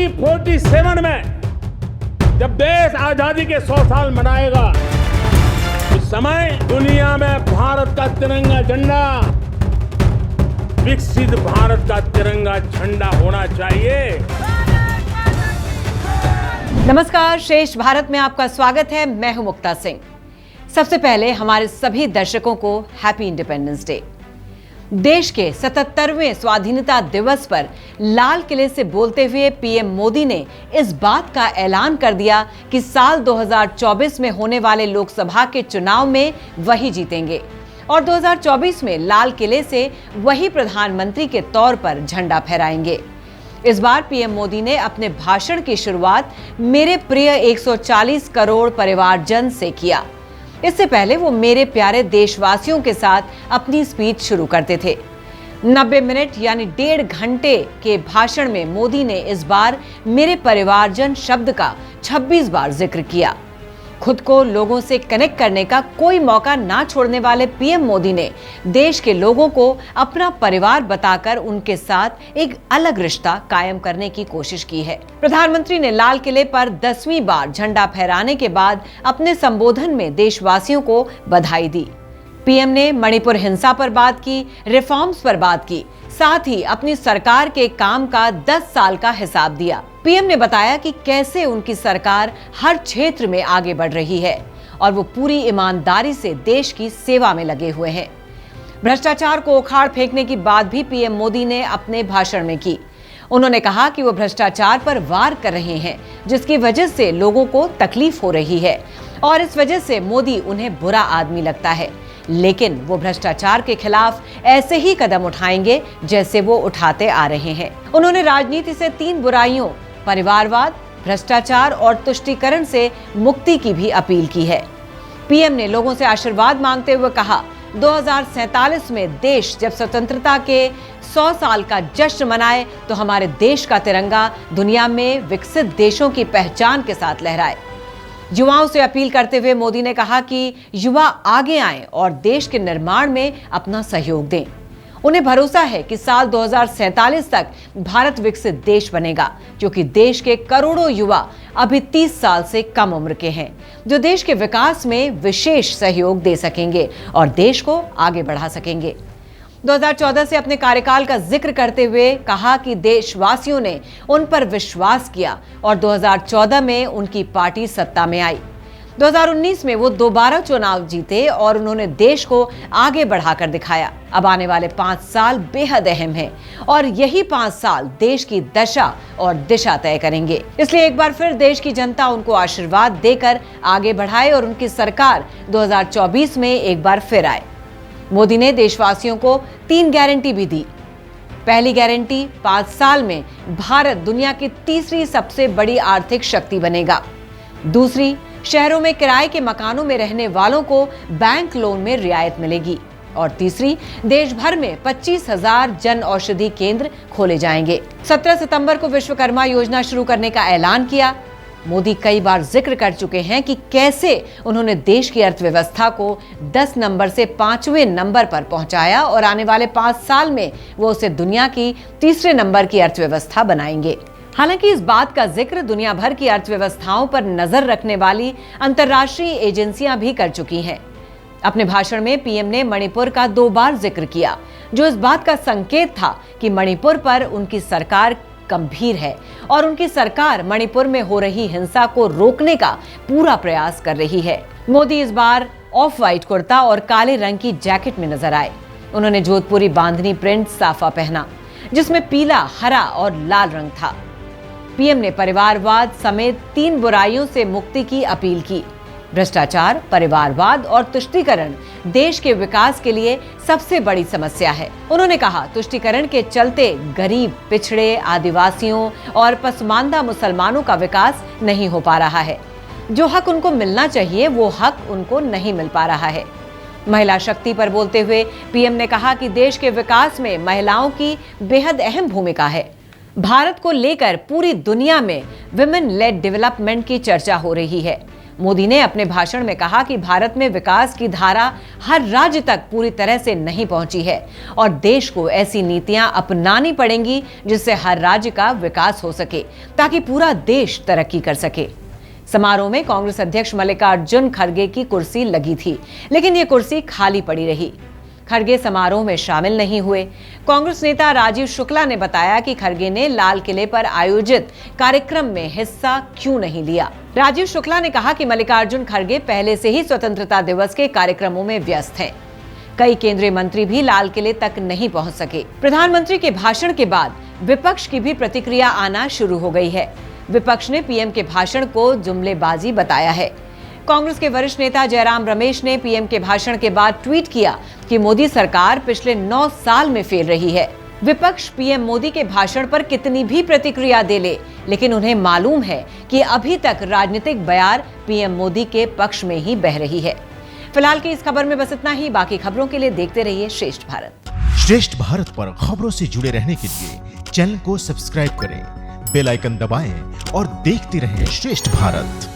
2047 में जब देश आजादी के 100 साल मनाएगा, उस समय दुनिया में भारत का तिरंगा झंडा, विकसित भारत का तिरंगा झंडा होना चाहिए। नमस्कार, श्रेष्ठ भारत में आपका स्वागत है। मैं हूं मुक्ता सिंह। सबसे पहले हमारे सभी दर्शकों को हैप्पी इंडिपेंडेंस डे। देश के 77वें स्वाधीनता दिवस पर लाल किले से बोलते हुए पीएम मोदी ने इस बात का ऐलान कर दिया कि साल 2024 में होने वाले लोकसभा के चुनाव में वही जीतेंगे और 2024 में लाल किले से वही प्रधानमंत्री के तौर पर झंडा फहराएंगे। इस बार पीएम मोदी ने अपने भाषण की शुरुआत मेरे प्रिय 140 करोड़ परिवारजन से किया। इससे पहले वो मेरे प्यारे देशवासियों के साथ अपनी स्पीच शुरू करते थे। 90 मिनट यानी 1.5 घंटे के भाषण में मोदी ने इस बार मेरे परिवारजन शब्द का 26 बार जिक्र किया। खुद को लोगों से कनेक्ट करने का कोई मौका ना छोड़ने वाले पीएम मोदी ने देश के लोगों को अपना परिवार बताकर उनके साथ एक अलग रिश्ता कायम करने की कोशिश की है। प्रधानमंत्री ने लाल किले पर 10वीं बार झंडा फहराने के बाद अपने संबोधन में देशवासियों को बधाई दी। पीएम ने मणिपुर हिंसा पर बात की, रिफॉर्म्स पर बात की, साथ ही अपनी सरकार के काम का 10 साल का हिसाब दिया। पीएम ने बताया कि कैसे उनकी सरकार हर क्षेत्र में आगे बढ़ रही है और वो पूरी ईमानदारी से देश की सेवा में लगे हुए हैं। भ्रष्टाचार को उखाड़ फेंकने की बात भी पीएम मोदी ने अपने भाषण में की। उन्होंने कहा कि वो भ्रष्टाचार पर वार कर रहे हैं, जिसकी वजह से लोगों को तकलीफ हो रही है और इस वजह से मोदी उन्हें बुरा आदमी लगता है, लेकिन वो भ्रष्टाचार के खिलाफ ऐसे ही कदम उठाएंगे जैसे वो उठाते आ रहे हैं। उन्होंने राजनीति से 3 बुराइयों परिवारवाद, भ्रष्टाचार और तुष्टीकरण से मुक्ति की भी अपील की है। पीएम ने लोगों से आशीर्वाद मांगते हुए कहा, 2047 में देश जब स्वतंत्रता के 100 साल का जश्न मनाए तो हमारे देश का तिरंगा दुनिया में विकसित देशों की पहचान के साथ लहराए। युवाओं से अपील करते हुए मोदी ने कहा कि युवा आगे आएं और देश के निर्माण में अपना सहयोग दें। उन्हें भरोसा है कि साल 2047 तक भारत विकसित देश बनेगा, क्योंकि देश के करोड़ों युवा अभी 30 साल से कम उम्र के हैं, जो देश के विकास में विशेष सहयोग दे सकेंगे और देश को आगे बढ़ा सकेंगे। 2014 से अपने कार्यकाल का जिक्र करते हुए कहा कि देशवासियों ने उन पर विश्वास किया और 2014 में उनकी पार्टी सत्ता में आई। 2019 में वो दोबारा चुनाव जीते और उन्होंने देश को आगे बढ़ाकर दिखाया। अब आने वाले 5 साल बेहद अहम हैं और यही 5 साल देश की दशा और दिशा तय करेंगे। इसलिए एक बार फिर देश की जनता उनको आशीर्वाद देकर आगे बढ़ाए और उनकी सरकार 2024 में एक बार फिर आए। मोदी ने देशवासियों को 3 गारंटी भी दी। पहली गारंटी, 5 साल में भारत दुनिया की तीसरी सबसे बड़ी आर्थिक शक्ति बनेगा। दूसरी, शहरों में किराए के मकानों में रहने वालों को बैंक लोन में रियायत मिलेगी। और तीसरी, देश भर में 25,000 जन औषधि केंद्र खोले जाएंगे। 17 सितंबर को विश्वकर्मा योजना शुरू करने का ऐलान किया। मोदी कई बार जिक्र कर चुके हैं कि कैसे उन्होंने देश की अर्थव्यवस्था को 10 नंबर से 5वें नंबर पर पहुंचाया और आने वाले 5 साल में वो उसे दुनिया की तीसरे नंबर की अर्थव्यवस्था बनाएंगे। हालांकि इस बात का जिक्र दुनिया भर की अर्थव्यवस्थाओं पर नजर रखने वाली अंतर्राष्ट्रीय एजेंसियां भी कर चुकी हैं। अपने भाषण में पीएम ने मणिपुर का 2 बार जिक्र किया, जो इस बात का संकेत था कि मणिपुर पर उनकी सरकार गंभीर है और उनकी सरकार मणिपुर में हो रही हिंसा को रोकने का पूरा प्रयास कर रही है। मोदी इस बार ऑफ व्हाइट कुर्ता और काले रंग की जैकेट में नजर आए। उन्होंने जोधपुरी बांधनी प्रिंट साफा पहना, जिसमें पीला, हरा और लाल रंग था। पीएम ने परिवारवाद समेत 3 बुराइयों से मुक्ति की अपील की। भ्रष्टाचार, परिवारवाद और तुष्टीकरण देश के विकास के लिए सबसे बड़ी समस्या है। उन्होंने कहा, तुष्टीकरण के चलते गरीब, पिछड़े, आदिवासियों और पसमानदा मुसलमानों का विकास नहीं हो पा रहा है। जो हक उनको मिलना चाहिए वो हक उनको नहीं मिल पा रहा है। महिला शक्ति पर बोलते हुए पीएम ने कहा कि देश के विकास में महिलाओं की बेहद अहम भूमिका है। भारत को लेकर पूरी दुनिया में विमेन लेड डेवलपमेंट की चर्चा हो रही है। मोदी ने अपने भाषण में कहा कि भारत में विकास की धारा हर राज्य तक पूरी तरह से नहीं पहुंची है और देश को ऐसी नीतियां अपनानी पड़ेंगी जिससे हर राज्य का विकास हो सके ताकि पूरा देश तरक्की कर सके। समारोह में कांग्रेस अध्यक्ष मल्लिकार्जुन खड़गे की कुर्सी लगी थी, लेकिन ये कुर्सी खाली पड़ी रही। खड़गे समारोह में शामिल नहीं हुए। कांग्रेस नेता राजीव शुक्ला ने बताया कि खड़गे ने लाल किले पर आयोजित कार्यक्रम में हिस्सा क्यों नहीं लिया। राजीव शुक्ला ने कहा कि मल्लिकार्जुन खड़गे पहले से ही स्वतंत्रता दिवस के कार्यक्रमों में व्यस्त हैं। कई केंद्रीय मंत्री भी लाल किले तक नहीं पहुंच सके। प्रधानमंत्री के भाषण के बाद विपक्ष की भी प्रतिक्रिया आना शुरू हो गई है। विपक्ष ने पीएम के भाषण को जुमलेबाजी बताया है। कांग्रेस के वरिष्ठ नेता जयराम रमेश ने पीएम के भाषण के बाद ट्वीट किया कि मोदी सरकार पिछले 9 साल में फेल रही है। विपक्ष पीएम मोदी के भाषण पर कितनी भी प्रतिक्रिया दे ले, लेकिन उन्हें मालूम है कि अभी तक राजनीतिक बयार पीएम मोदी के पक्ष में ही बह रही है। फिलहाल की इस खबर में बस इतना ही। बाकी खबरों के लिए देखते रहिए श्रेष्ठ भारत। श्रेष्ठ भारत पर खबरों से जुड़े रहने के लिए चैनल को सब्सक्राइब करें, बेल आइकन दबाएं और देखते रहें श्रेष्ठ भारत।